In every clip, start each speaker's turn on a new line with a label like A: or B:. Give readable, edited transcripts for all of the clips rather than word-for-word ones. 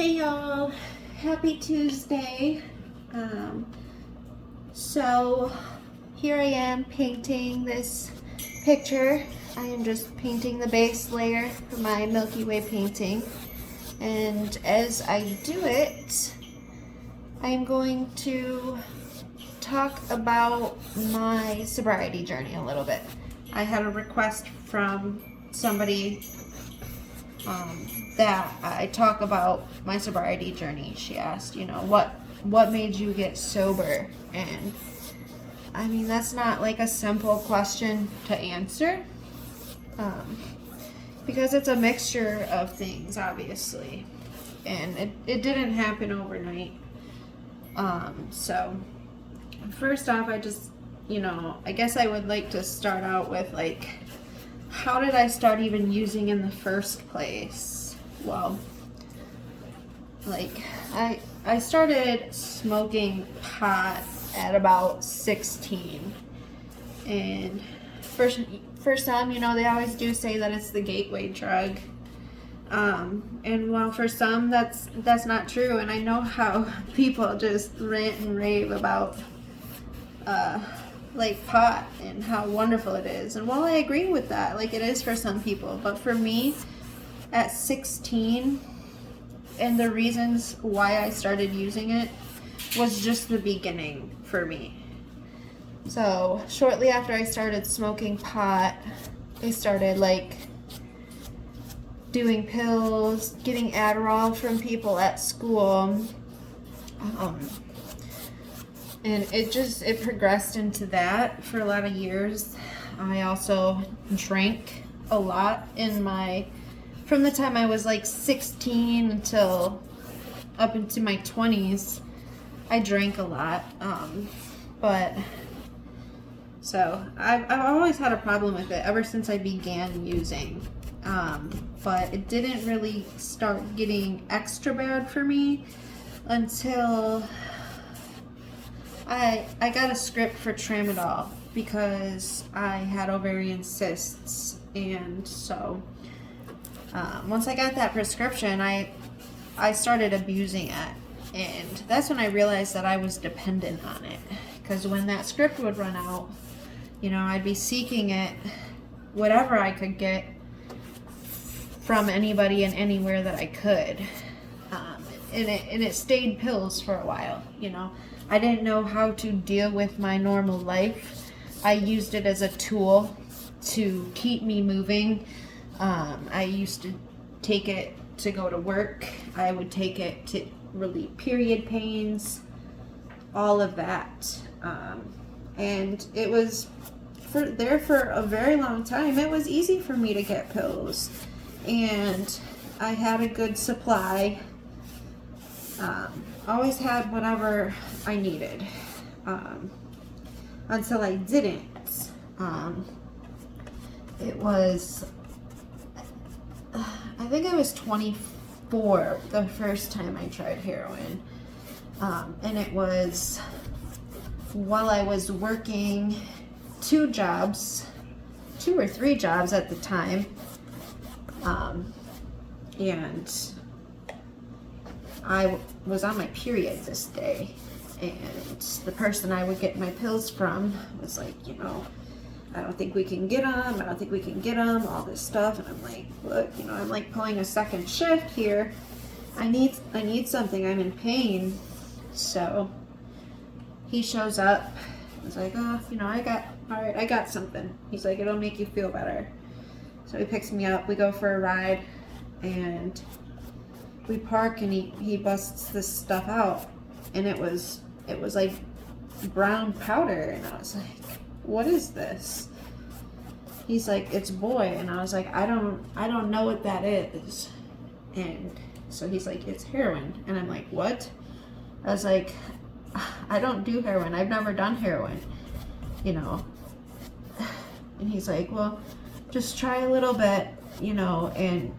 A: Hey y'all, happy Tuesday. So here I am painting this picture. I am just painting the base layer for my Milky Way painting. And as I do it, I'm going to talk about my sobriety journey a little bit. I had a request from somebody that I talk about my sobriety journey. She asked, what made you get sober? And I mean, that's not like a simple question to answer, because it's a mixture of things, obviously, and it didn't happen overnight. So first off, I guess I would like to start out with, like, how did I start even using in the first place? Well, like, I started smoking pot at about 16. And for some, they always do say that it's the gateway drug. And well, for some, that's not true. And I know how people just rant and rave about like pot and how wonderful it is. And while I agree with that, like, it is for some people, but for me at 16, and the reasons why I started using it was just the beginning for me. So shortly after I started smoking pot, I started like doing pills, getting Adderall from people at school. And it progressed into that for a lot of years. I also drank a lot from the time I was like 16 until up into my 20s. I drank a lot. But so I've always had a problem with it ever since I began using. But it didn't really start getting extra bad for me until I got a script for Tramadol because I had ovarian cysts. And so once I got that prescription, I started abusing it. And that's when I realized that I was dependent on it. Because when that script would run out, I'd be seeking it, whatever I could get from anybody and anywhere that I could. And it stayed pills for a while, I didn't know how to deal with my normal life. I used it as a tool to keep me moving. I used to take it to go to work. I would take it to relieve period pains, all of that. And it was there for a very long time. It was easy for me to get pills, and I had a good supply. Always had whatever I needed, until I didn't. It was, I think I was 24 the first time I tried heroin, and it was while I was working two or three jobs at the time, and I was on my period this day, and the person I would get my pills from was like, I don't think we can get them, all this stuff. And I'm like, look, I'm like pulling a second shift here. I need something. I'm in pain. So he shows up. He's like, oh, I got something. He's like, it'll make you feel better. So he picks me up. We go for a ride, and we park, and he busts this stuff out, and it was like brown powder, and I was like, what is this? He's like, it's boy. And I was like, I don't know what that is. And so he's like, it's heroin. And I'm like, what? I was like, I don't do heroin. I've never done heroin, And he's like, well, just try a little bit, and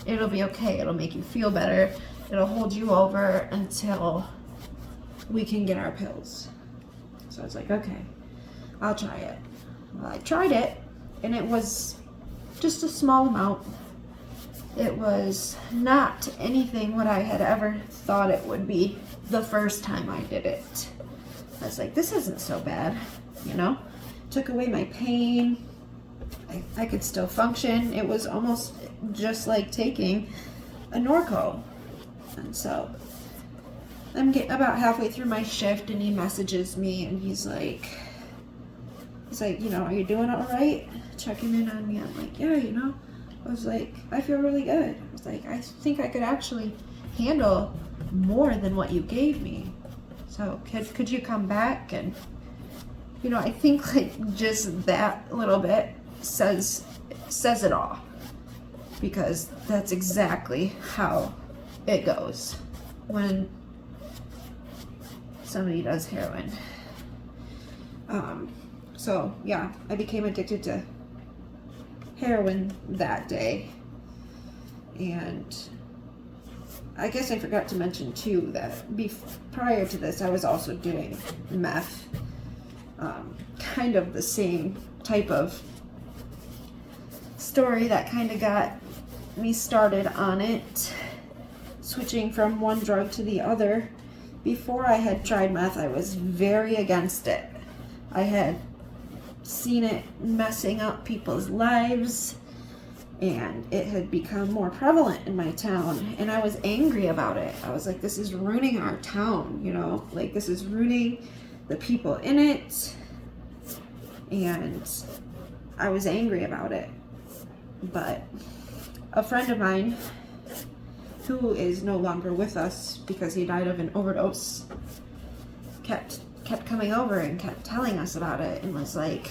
A: it'll be okay. It'll make you feel better. It'll hold you over until we can get our pills. So I was like, okay, I'll try it. Well, I tried it, and it was just a small amount. it was not anything what I had ever thought it would be the first time I did it. I was like, this isn't so bad, you know? Took away my pain. I could still function. It was almost just like taking a Norco. And so I'm getting about halfway through my shift, and he messages me, and he's like, you know, are you doing all right? Checking in on me. I'm like, yeah, you know. I was like, I feel really good. I was like, I think I could actually handle more than what you gave me. So could you come back? And, you know, I think like just that little bit says it all, because that's exactly how it goes when somebody does heroin. So yeah, I became addicted to heroin that day. And I guess I forgot to mention too that prior to this I was also doing meth. Kind of the same type of story that kind of got me started on it, switching from one drug to the other. Before I had tried meth, I was very against it. I had seen it messing up people's lives, and it had become more prevalent in my town, and I was angry about it. I was like, this is ruining our town, you know, like this is ruining the people in it, and I was angry about it. But a friend of mine, who is no longer with us because he died of an overdose, kept coming over and kept telling us about it, and was like,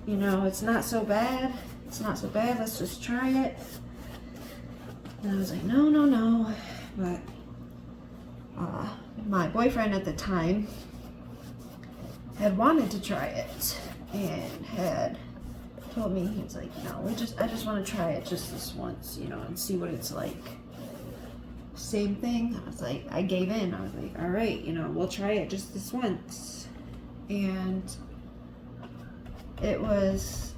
A: you know, it's not so bad, let's just try it. And I was like, no. But my boyfriend at the time had wanted to try it and had told me, he was like, you know, I just want to try it just this once, you know, and see what it's like. Same thing. I was like, I gave in. I was like, all right, you know, we'll try it just this once. And it was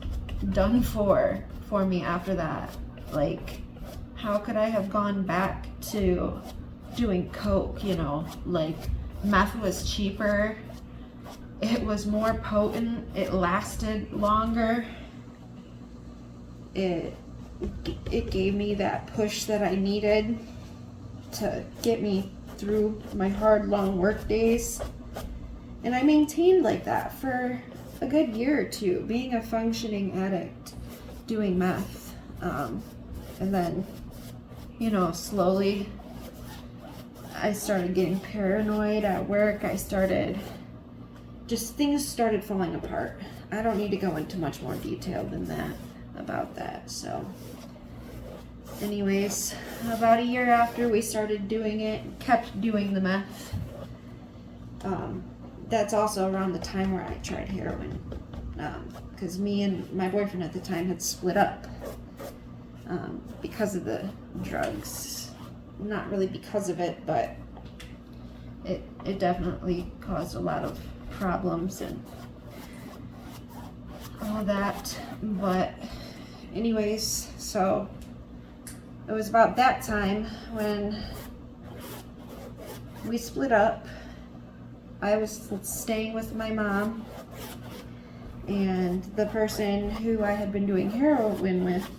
A: done for me after that. Like, how could I have gone back to doing coke, you know? Like, meth was cheaper, it was more potent, it lasted longer, it gave me that push that I needed to get me through my hard, long work days. And I maintained like that for a good year or two, being a functioning addict, doing meth. And then, you know, slowly I started getting paranoid at work. Things started falling apart. I don't need to go into much more detail than that about that. So anyways, about a year after we started doing it, kept doing the meth. That's also around the time where I tried heroin, because me and my boyfriend at the time had split up because of the drugs. Not really because of it, but it definitely caused a lot of problems and all that. But anyways, so it was about that time when we split up. I was staying with my mom, and the person who I had been doing heroin with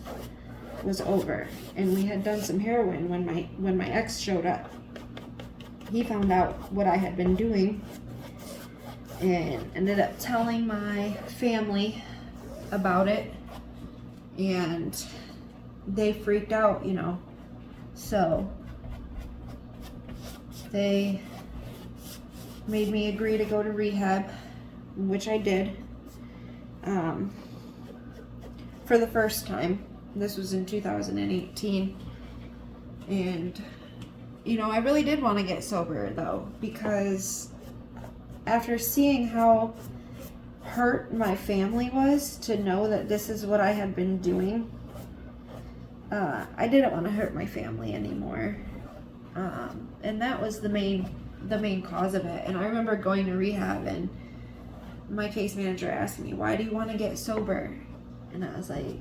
A: was over, and we had done some heroin when my ex showed up. He found out what I had been doing and ended up telling my family about it, and they freaked out, you know. So they made me agree to go to rehab, which I did, for the first time. This was in 2018, and you know, I really did want to get sober though, because after seeing how hurt my family was to know that this is what I had been doing, I didn't want to hurt my family anymore, and that was the main cause of it. And I remember going to rehab, and my case manager asked me, why do you want to get sober? And I was like,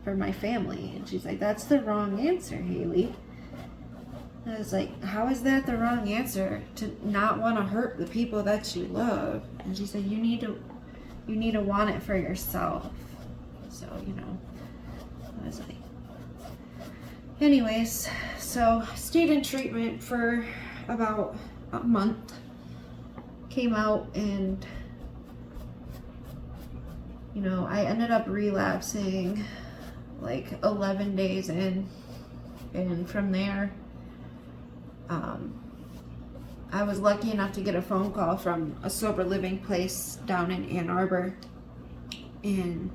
A: for my family. And she's like, that's the wrong answer, Haley. I was like, how is that the wrong answer? To not want to hurt the people that you love. And she said, you need to want it for yourself. So, you know, I was like, anyways, so I stayed in treatment for about a month. Came out and, you know, I ended up relapsing like 11 days in. And from there, I was lucky enough to get a phone call from a sober living place down in Ann Arbor. And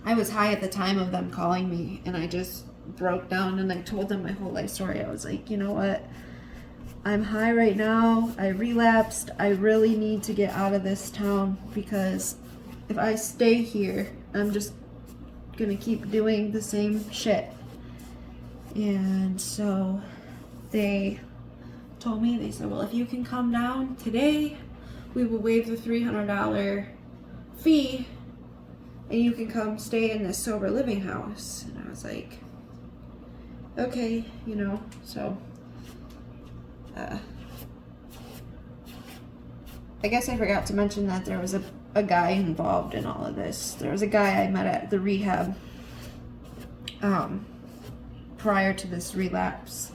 A: I was high at the time of them calling me, and I just broke down and I told them my whole life story. I was like, you know what? I'm high right now. I relapsed. I really need to get out of this town, because if I stay here, I'm just gonna keep doing the same shit. And so they told me, they said, well, if you can come down today, we will waive the $300 fee and you can come stay in this sober living house. And I was like, okay, you know. So I guess I forgot to mention that there was a guy involved in all of this. There was a guy I met at the rehab prior to this relapse,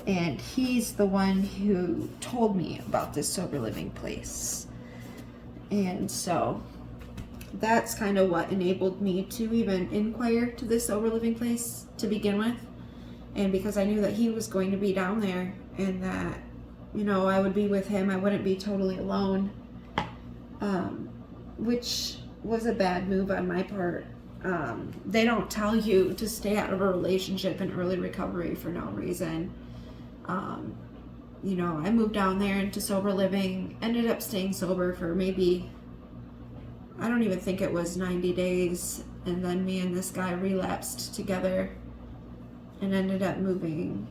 A: and he's the one who told me about this sober living place. And so that's kind of what enabled me to even inquire to this sober living place to begin with. And because I knew that he was going to be down there, and that, you know, I would be with him, I wouldn't be totally alone, which was a bad move on my part. They don't tell you to stay out of a relationship in early recovery for no reason. You know, I moved down there into sober living, ended up staying sober for maybe, I don't even think it was 90 days. And then me and this guy relapsed together and ended up moving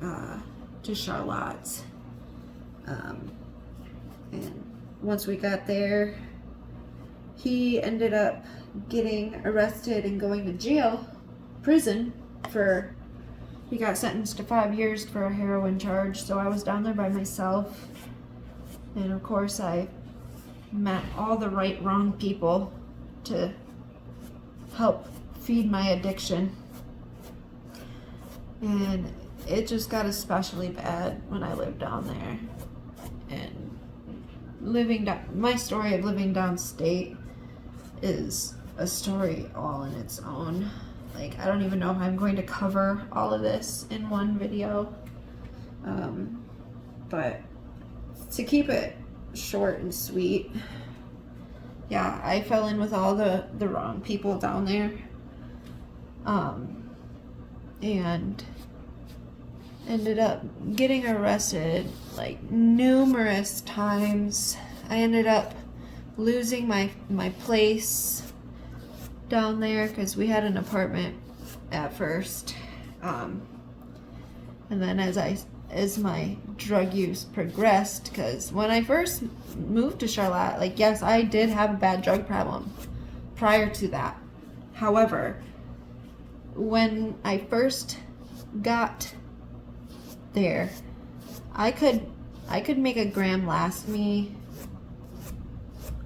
A: to Charlotte. And once we got there, he ended up getting arrested and going to prison for, he got sentenced to 5 years for a heroin charge. So I was down there by myself. And of course I met all the wrong people to help feed my addiction. And it just got especially bad when I lived down there. And my story of living downstate is a story all in its own. Like, I don't even know if I'm going to cover all of this in one video. But to keep it short and sweet, yeah, I fell in with all the wrong people down there. And ended up getting arrested like numerous times. I ended up losing my place down there because we had an apartment at first, and then as my drug use progressed, because when I first moved to Charlotte, like, yes, I did have a bad drug problem prior to that. However, when I first got there, I could make a gram last me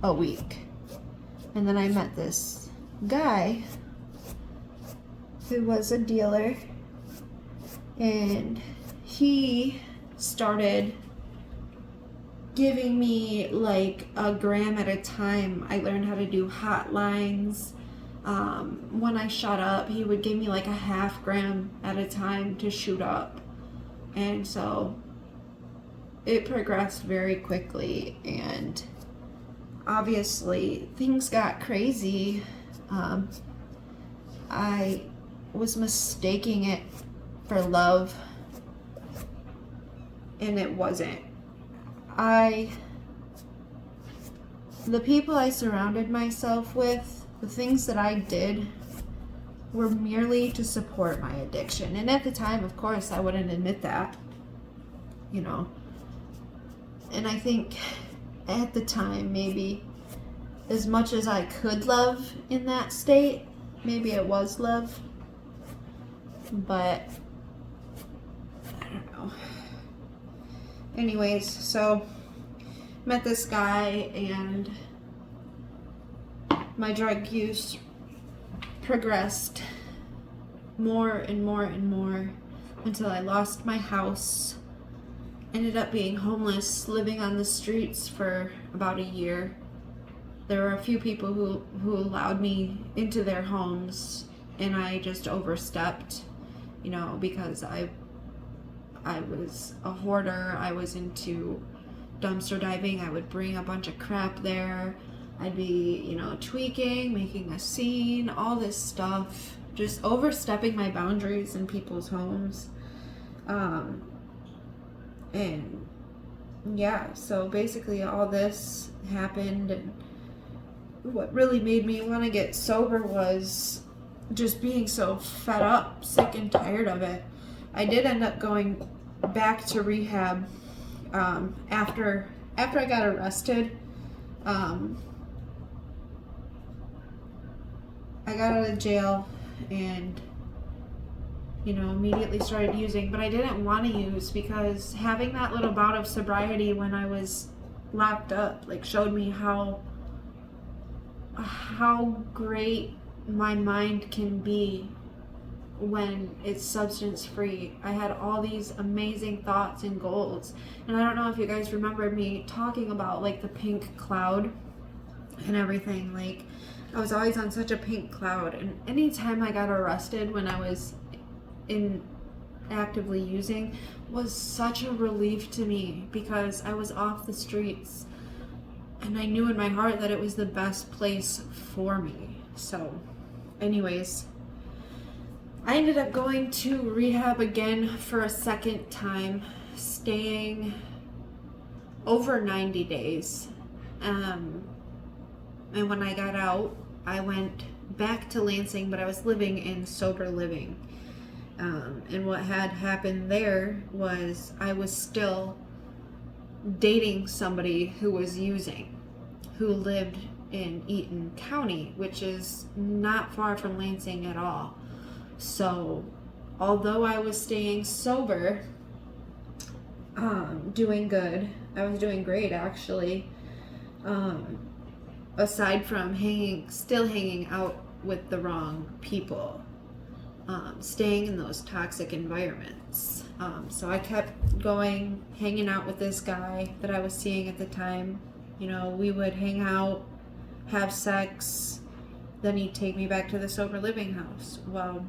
A: a week. And then I met this guy who was a dealer, and he started giving me like a gram at a time. I learned how to do hotlines. When I shot up, he would give me like a half gram at a time to shoot up. And so it progressed very quickly, and obviously things got crazy. I was mistaking it for love, and it wasn't. The people I surrounded myself with, the things that I did, were merely to support my addiction. And at the time, of course, I wouldn't admit that, you know. And I think at the time, maybe as much as I could love in that state, maybe it was love, but I don't know. Anyways, so met this guy, and my drug use progressed more and more and more until I lost my house. Ended up being homeless, living on the streets for about a year. There were a few people who allowed me into their homes, and I just overstepped, because I was a hoarder. I was into dumpster diving. I would bring a bunch of crap there. I'd be, tweaking, making a scene, all this stuff, just overstepping my boundaries in people's homes. And yeah, so basically all this happened, and what really made me want to get sober was just being so fed up, sick and tired of it. I did end up going back to rehab after I got arrested. I got out of jail and immediately started using, but I didn't want to use because having that little bout of sobriety when I was locked up showed me how great my mind can be when it's substance free. I had all these amazing thoughts and goals, and I don't know if you guys remember me talking about the pink cloud and everything. I was always on such a pink cloud, and anytime I got arrested when I was actively using was such a relief to me, because I was off the streets and I knew in my heart that it was the best place for me. So anyways, I ended up going to rehab again for a second time, staying over 90 days. And when I got out, I went back to Lansing, but I was living in sober living. And what had happened there was I was still dating somebody who was using, who lived in Eaton County, which is not far from Lansing at all. So although I was staying sober, doing good, I was doing great actually, aside from still hanging out with the wrong people. Staying in those toxic environments. So I kept going, hanging out with this guy that I was seeing at the time. We would hang out, have sex, then he'd take me back to the sober living house. Well,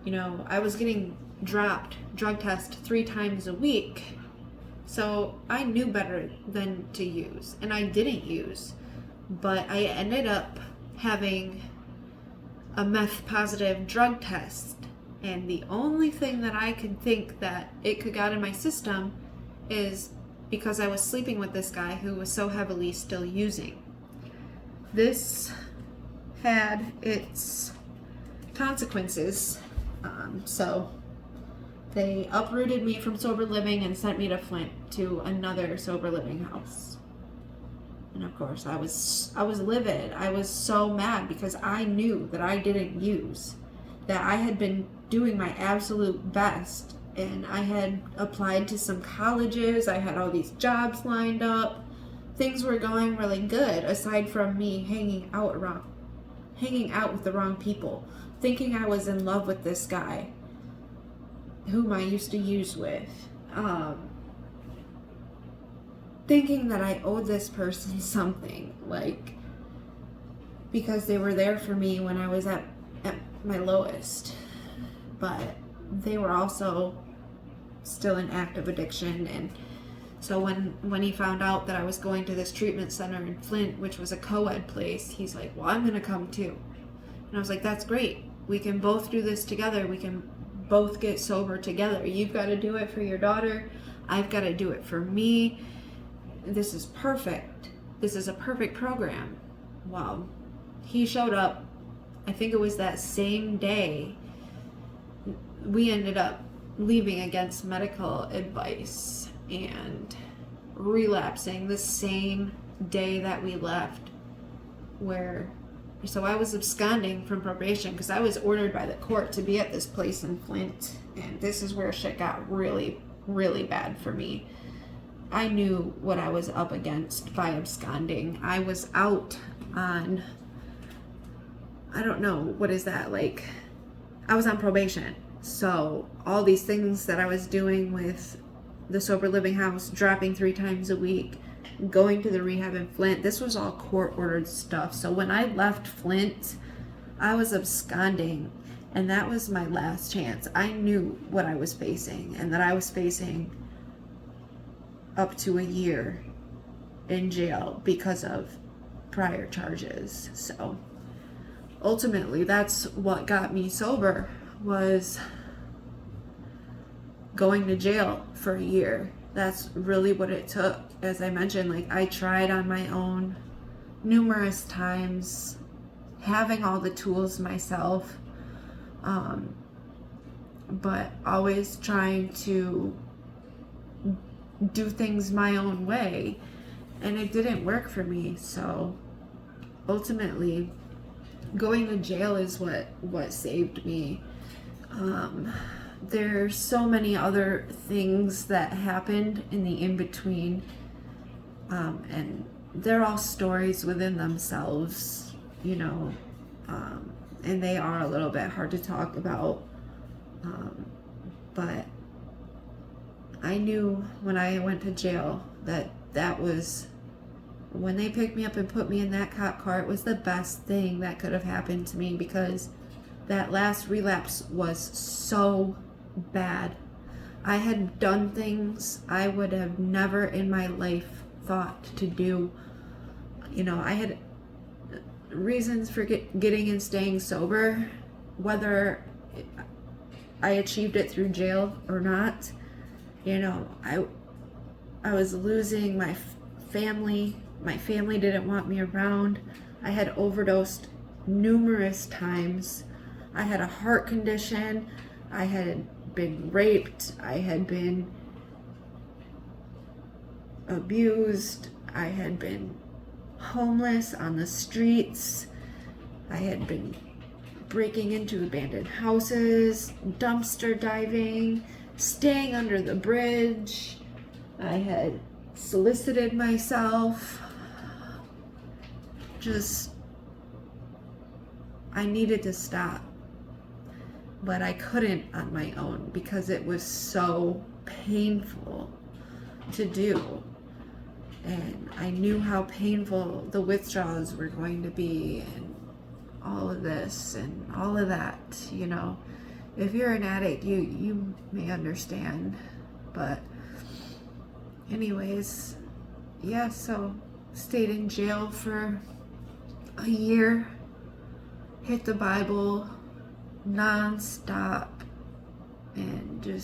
A: I was getting dropped drug test 3 times a week, so I knew better than to use, and I didn't use, but I ended up having a meth positive drug test, and the only thing that I could think that it could got in my system is because I was sleeping with this guy who was so heavily still using. This had its consequences. So they uprooted me from sober living and sent me to Flint to another sober living house. And of course, I was livid. I was so mad because I knew that I didn't use, that I had been doing my absolute best, and I had applied to some colleges. I had all these jobs lined up. Things were going really good, aside from me hanging out with the wrong people, thinking I was in love with this guy whom I used to use with. Thinking that I owed this person something, because they were there for me when I was at my lowest, but they were also still in active addiction. And so when he found out that I was going to this treatment center in Flint, which was a co-ed place, he's like, well, I'm gonna come too. And I was like, that's great, we can both do this together, we can both get sober together. You've got to do it for your daughter, I've got to do it for me. This is perfect. This is a perfect program. Well, he showed up, I think it was that same day. We ended up leaving against medical advice and relapsing the same day that we left, where So I was absconding from probation because I was ordered by the court to be at this place in Flint. And this is where shit got really, really bad for me. I knew what I was up against by absconding. I was out on, I don't know, what is that? Like, I was on probation. So all these things that I was doing with the Sober Living House, dropping 3 times a week, going to the rehab in Flint, this was all court ordered stuff. So when I left Flint, I was absconding, and that was my last chance. I knew what I was facing, and that I was facing up to a year in jail because of prior charges. So ultimately, that's what got me sober, was going to jail for a year. That's really what it took. As I mentioned, like, I tried on my own numerous times, having all the tools myself, but always trying to do things my own way, and it didn't work for me. So ultimately, going to jail is what saved me. There's so many other things that happened in the in-between, and they're all stories within themselves, you know, and they are a little bit hard to talk about, but I knew when I went to jail that was, when they picked me up and put me in that cop car, it was the best thing that could have happened to me, because that last relapse was so bad. I had done things I would have never in my life thought to do. You know, I had reasons for getting and staying sober, whether I achieved it through jail or not. You know, I was losing my family. My family didn't want me around. I had overdosed numerous times. I had a heart condition. I had been raped. I had been abused. I had been homeless on the streets. I had been breaking into abandoned houses, dumpster diving, staying under the bridge. I had solicited myself. I needed to stop, but I couldn't on my own because it was so painful to do. And I knew how painful the withdrawals were going to be, and all of this and all of that. You know, if you're an addict, you may understand. But anyways, yeah, so stayed in jail for a year, hit the Bible non-stop, and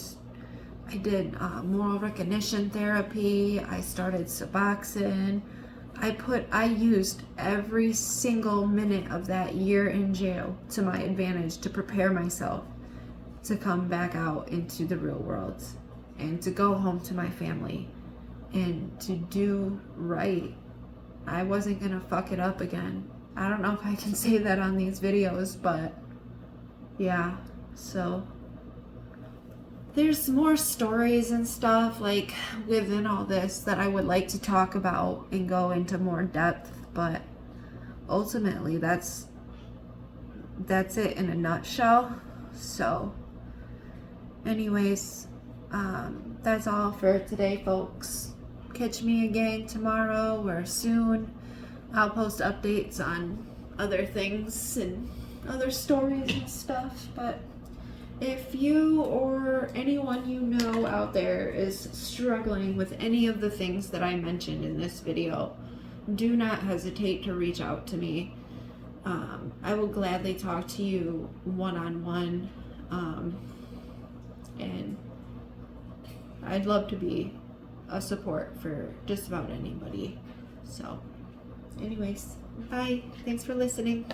A: I did moral recognition therapy. I started Suboxone. I used every single minute of that year in jail to my advantage to prepare myself to come back out into the real world and to go home to my family and to do right. I wasn't gonna fuck it up again. I don't know if I can say that on these videos, but yeah, so there's more stories and stuff like within all this that I would like to talk about and go into more depth, but ultimately that's it in a nutshell. So anyways, that's all for today, folks. Catch me again tomorrow or soon. I'll post updates on other things and other stories and stuff. But if you or anyone you know out there is struggling with any of the things that I mentioned in this video, do not hesitate to reach out to me. I will gladly talk to you one-on-one, and I'd love to be a support for just about anybody. So anyways, bye. Thanks for listening.